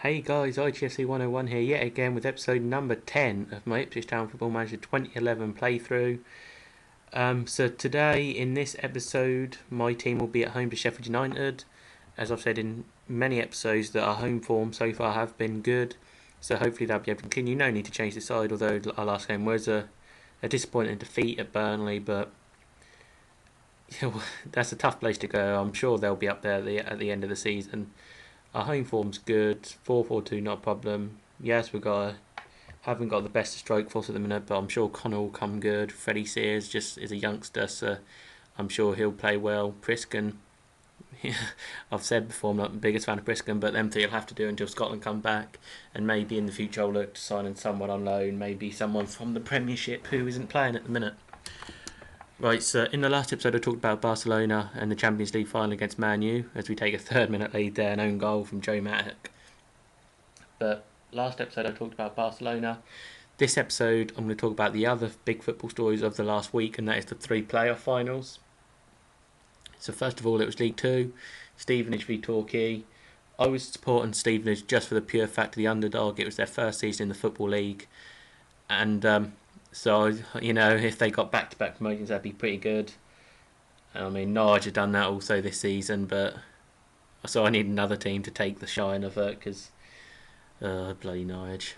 Hey guys, IGFC 101 here yet again with episode number 10 of my Ipswich Town Football Manager 2011 playthrough. So today in this episode my team will be at home to Sheffield United. As I've said in many episodes that our home form so far have been good, so hopefully they'll be able to continue. No need to change the side, although our last game was a disappointing defeat at Burnley, but that's a tough place to go. I'm sure they'll be up there at the end of the season. Our home form's good. 4-4-2, not a problem. Yes, haven't got the best stroke force at the minute, but I'm sure Connor will come good. Freddie Sears just is a youngster, so I'm sure he'll play well. Priskin, I've said before I'm not the biggest fan of Priskin, but them three will have to do until Scotland come back, and maybe in the future I'll look to sign in someone on loan, maybe someone from the Premiership who isn't playing at the minute. Right, so in the last episode I talked about Barcelona and the Champions League final against Man U as we take a 3rd-minute lead there, an own goal from Joe Mattock. But last episode I talked about Barcelona. This episode I'm going to talk about the other big football stories of the last week, and that is the 3 playoff finals. So first of all, it was League 2, Stevenage v Torquay. I was supporting Stevenage just for the pure fact of the underdog. It was their first season in the Football League, and so, if they got back-to-back promotions, that'd be pretty good. I mean, Norwich have done that also this season, but so I need another team to take the shine of it, because bloody Norwich.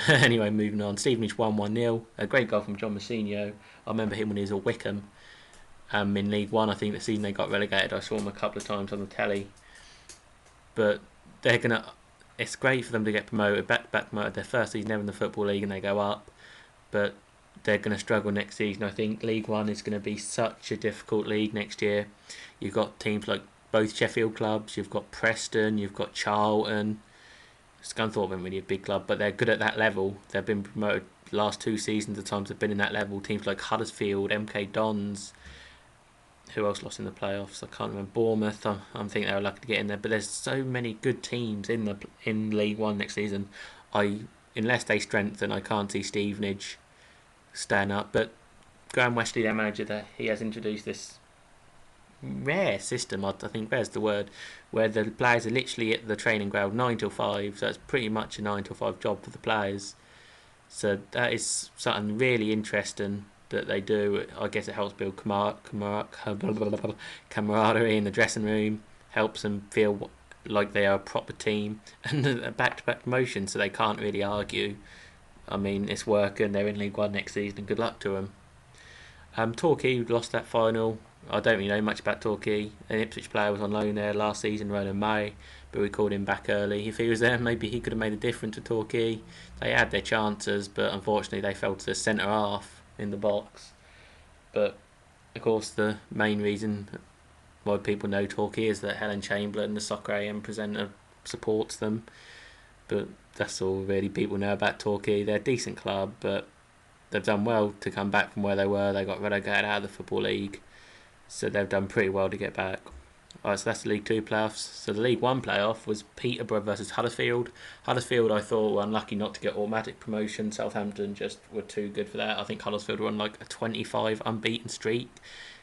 Anyway, moving on. Stevenage won 1-0. A great goal from John Mousinho. I remember him when he was at Wickham. In League 1, I think the season they got relegated, I saw him a couple of times on the telly. But it's great for them to get promoted, back promoted. Their first season ever in the Football League, and they go up. But they're going to struggle next season. I think League 1 is going to be such a difficult league next year. You've got teams like both Sheffield clubs, you've got Preston, you've got Charlton. Scunthorpe isn't really a big club, but they're good at that level. They've been promoted the last 2 seasons, the times they've been in that level. Teams like Huddersfield, MK Dons. Who else lost in the playoffs? I can't remember. Bournemouth. I'm thinking they were lucky to get in there. But there's so many good teams in League 1 next season. Unless they strengthen, I can't see Stevenage stand up. But Graham Westley, their manager, he has introduced this rare system, I think there's the word, where the players are literally at the training ground 9 till 5, so it's pretty much a 9 till 5 job for the players. So that is something really interesting that they do. I guess it helps build camaraderie in the dressing room, helps them feel like they are a proper team, and a back-to-back promotion, so they can't really argue. I mean, it's working. They're in League 1 next season, and good luck to them. Torquay lost that final. I don't really know much about Torquay. An Ipswich player was on loan there last season, Ronan May, but we called him back early. If he was there, maybe he could have made a difference to Torquay. They had their chances, but unfortunately they fell to the centre half in the box. But of course, the main reason why people know Torquay is that Helen Chamberlain, the Soccer AM presenter, supports them. But that's all really people know about Torquay. They're a decent club, but they've done well to come back from where they were. They got relegated out of the Football League, so they've done pretty well to get back. Alright, so that's the League 2 playoffs. So the League 1 playoff was Peterborough versus Huddersfield. Huddersfield, I thought, were unlucky not to get automatic promotion. Southampton just were too good for that. I think Huddersfield were on like a 25 unbeaten streak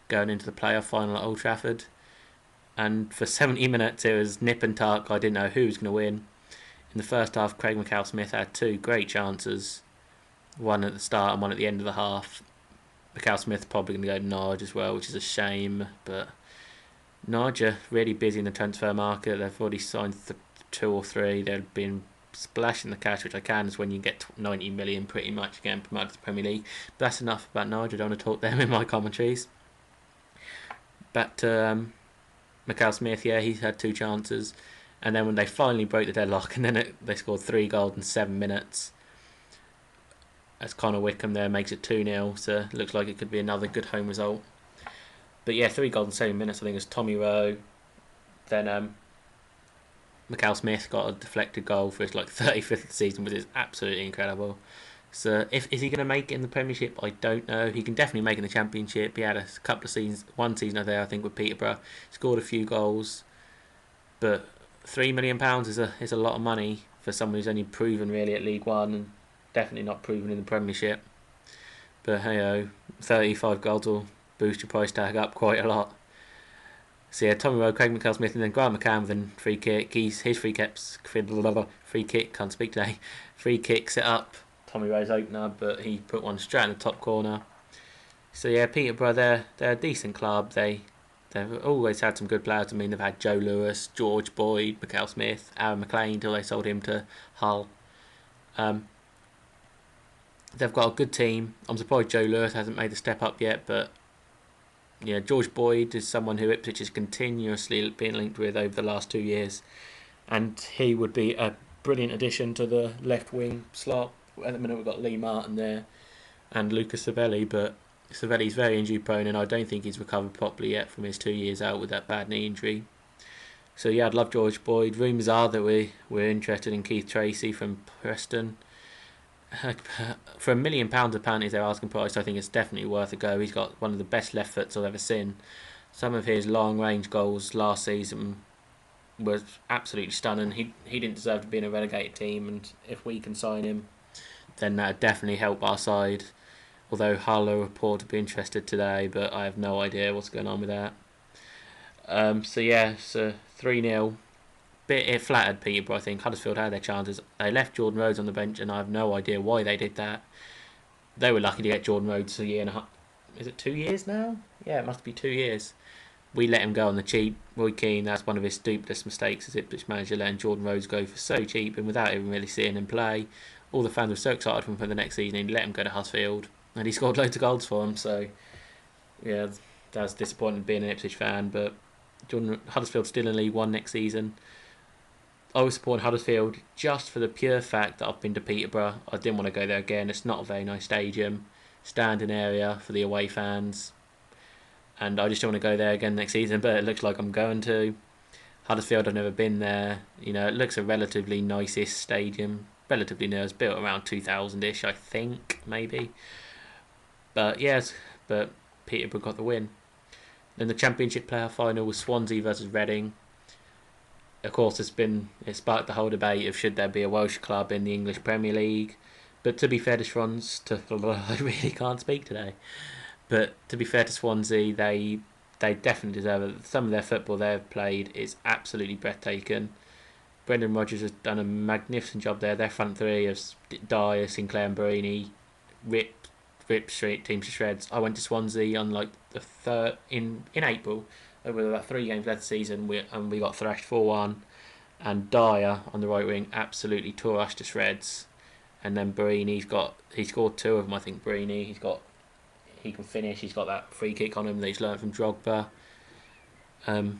going into the playoff final at Old Trafford. And for 70 minutes, it was nip and tuck. I didn't know who was going to win. In the first half, Craig McCall-Smith had 2 great chances. One at the start and one at the end of the half. McCall-Smith probably going to go to Norwich as well, which is a shame. But Norwich are really busy in the transfer market. They've already signed 2 or 3. They've been splashing the cash, which I can, is when you get 90 million pretty much again promoted to the Premier League. But that's enough about Norwich. I don't want to talk them in my commentaries. Back to McCall-Smith, yeah, he's had 2 chances. And then when they finally broke the deadlock, and then they scored 3 goals in 7 minutes, as Connor Wickham there makes it 2-0, so it looks like it could be another good home result. But yeah, 3 goals in 7 minutes. I think it was Tommy Rowe. Then McCall-Smith got a deflected goal for his 35th of the season, which is absolutely incredible. So is he going to make it in the Premiership? I don't know. He can definitely make it in the Championship. He had a couple of seasons, one season there I think with Peterborough, scored a few goals, but £3 million is a lot of money for someone who's only proven really at League 1 and definitely not proven in the Premiership. But hey, 35 goals will boost your price tag up quite a lot. So yeah, Tommy Rowe, Craig McCall-Smith, and then Grant McCann with a free kick. His free kick, can't speak today. Free kick set up Tommy Rowe's opener, but he put one straight in the top corner. So yeah, Peterborough, they're a decent club. They've always had some good players. I mean, they've had Joe Lewis, George Boyd, McCall-Smith, Aaron McLean till they sold him to Hull. They've got a good team. I'm surprised Joe Lewis hasn't made the step up yet, but yeah, George Boyd is someone who Ipswich has continuously been linked with over the last 2 years, and he would be a brilliant addition to the left wing slot. At the minute we've got Lee Martin there and Lucas Savelli, but Savelli's very injury prone, and I don't think he's recovered properly yet from his 2 years out with that bad knee injury. So yeah, I'd love George Boyd. Rumours are that we're interested in Keith Tracy from Preston. For £1 million apparently is their asking price. I think it's definitely worth a go. He's got one of the best left foots I've ever seen. Some of his long range goals last season was absolutely stunning. He didn't deserve to be in a relegated team, and if we can sign him, then that would definitely help our side. Although Hull are reported to be interested today, but I have no idea what's going on with that. So 3-0. It flattered Peterborough. I think Huddersfield had their chances. They left Jordan Rhodes on the bench, and I have no idea why they did that. They were lucky to get Jordan Rhodes a year and a half. Is it 2 years now? Yeah, it must be 2 years. We let him go on the cheap. Roy Keane, that's one of his stupidest mistakes as Ipswich manager, letting Jordan Rhodes go for so cheap and without even really seeing him play. All the fans were so excited for him for the next season, and he let him go to Huddersfield, and he scored loads of goals for him. So yeah, that was disappointing being an Ipswich fan, but Huddersfield's still in League One next season. I was supporting Huddersfield just for the pure fact that I've been to Peterborough. I didn't want to go there again. It's not a very nice stadium, standing area for the away fans, and I just don't want to go there again next season. But it looks like I'm going to. Huddersfield, I've never been there. You know, it looks a relatively nice-ish stadium. Relatively new. It's built around 2000-ish, I think, maybe. But yes, but Peterborough got the win. Then the Championship playoff final was Swansea versus Reading. Of course, it sparked the whole debate of should there be a Welsh club in the English Premier League. But to be fair to Swansea, I really can't speak today. But to be fair to Swansea, they definitely deserve it. Some of their football they've played is absolutely breathtaking. Brendan Rodgers has done a magnificent job there. Their front three of Dyer, Sinclair and Barini rip teams to shreds. I went to Swansea on like the third in April. With about 3 games left the season, we got thrashed 4-1, and Dyer on the right wing absolutely tore us to shreds. And then Barini, he scored 2 of them. I think Barini, he can finish. He's got that free kick on him that he's learned from Drogba.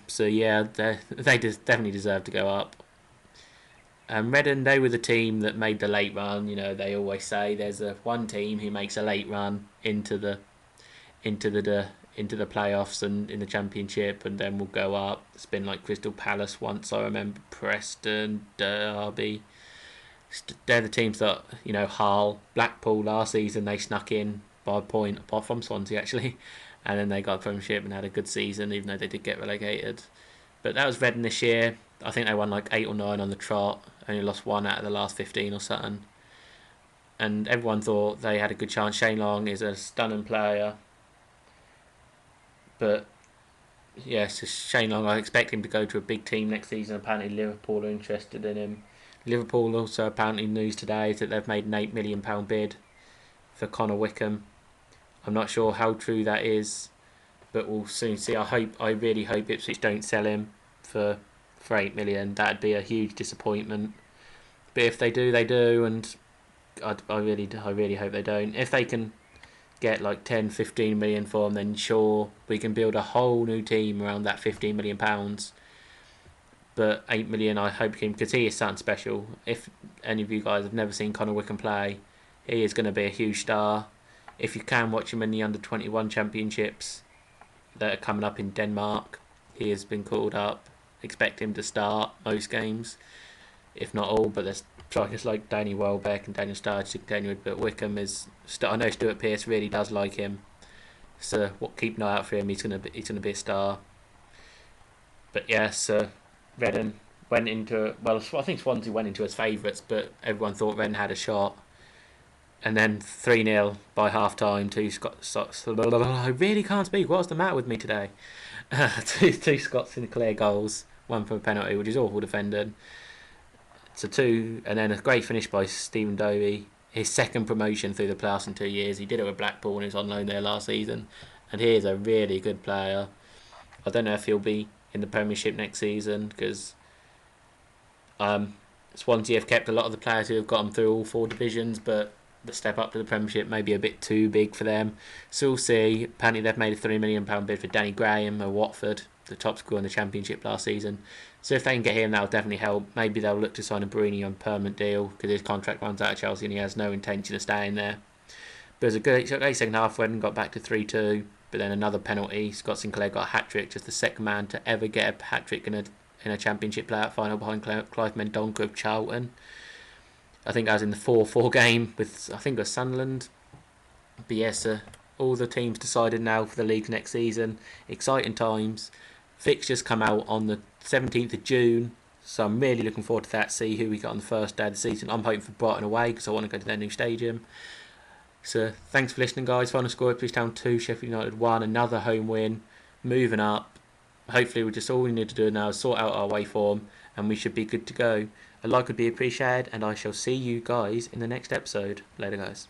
So yeah, they definitely deserve to go up. Reading, they were the team that made the late run. You know, they always say there's one team who makes a late run into the playoffs and in the Championship, and then we'll go up. It's been like Crystal Palace once, I remember, Preston, Derby. They're the teams that, you know, Hull, Blackpool last season, they snuck in by a point, apart from Swansea actually, and then they got the Premiership and had a good season, even though they did get relegated. But that was Reading this year. I think they won like 8 or 9 on the trot, only lost 1 out of the last 15 or something. And everyone thought they had a good chance. Shane Long is a stunning player. But yes, Shane Long, I expect him to go to a big team next season. Apparently Liverpool are interested in him. Liverpool also apparently news today is that they've made an £8 million bid for Connor Wickham. I'm not sure how true that is, but we'll soon see. I really hope Ipswich don't sell him for £8 million. That'd be a huge disappointment. But if they do, they do, and I really hope they don't. If they can get like 10-15 million for him, then sure, we can build a whole new team around that £15 million. But 8 million, I hope him, because he is something special. If any of you guys have never seen Connor Wickham play, he is going to be a huge star. If you can watch him in the under-21 championships that are coming up in Denmark, he has been called up. Expect him to start most games, if not all. But there's strikers like Danny Welbeck and Daniel Sturridge continued. But Wickham is. I know Stuart Pearce really does like him, so keep an eye out for him. He's gonna be a star. But yes, Reading went into I think Swansea went into as favourites, but everyone thought Reading had a shot. And then 3-0 by half time. I really can't speak. What's the matter with me today? Two Scott Sinclair goals, one from a penalty, which is awful defending. So two, and then a great finish by Stephen Dovey. His second promotion through the playoffs in 2 years. He did it with Blackpool and he was on loan there last season. And he's a really good player. I don't know if he'll be in the Premiership next season because Swansea have kept a lot of the players who have got them through all 4 divisions, but the step up to the Premiership may be a bit too big for them. So we'll see. Apparently they've made a £3 million bid for Danny Graham of Watford, the top scorer in the Championship last season. So if they can get him, that'll definitely help. Maybe they'll look to sign a Barini on a permanent deal because his contract runs out of Chelsea and he has no intention of staying there. But it was a great second half when got back to 3-2, but then another penalty. Scott Sinclair got a hat-trick, just the second man to ever get a hat-trick in a Championship playoff final behind Clive Mendonca of Charlton. I think I was in the 4-4 game with, I think it was Sunderland. But yes, all the teams decided now for the league next season. Exciting times. Fixtures come out on the 17th of June. So I'm really looking forward to that, see who we got on the first day of the season. I'm hoping for Brighton away because I want to go to their new stadium. So thanks for listening, guys. Final score, Ipswich Town 2, Sheffield United 1. Another home win. Moving up. Hopefully all we need to do now is sort out our way form and we should be good to go. A like would be appreciated, and I shall see you guys in the next episode. Later, guys.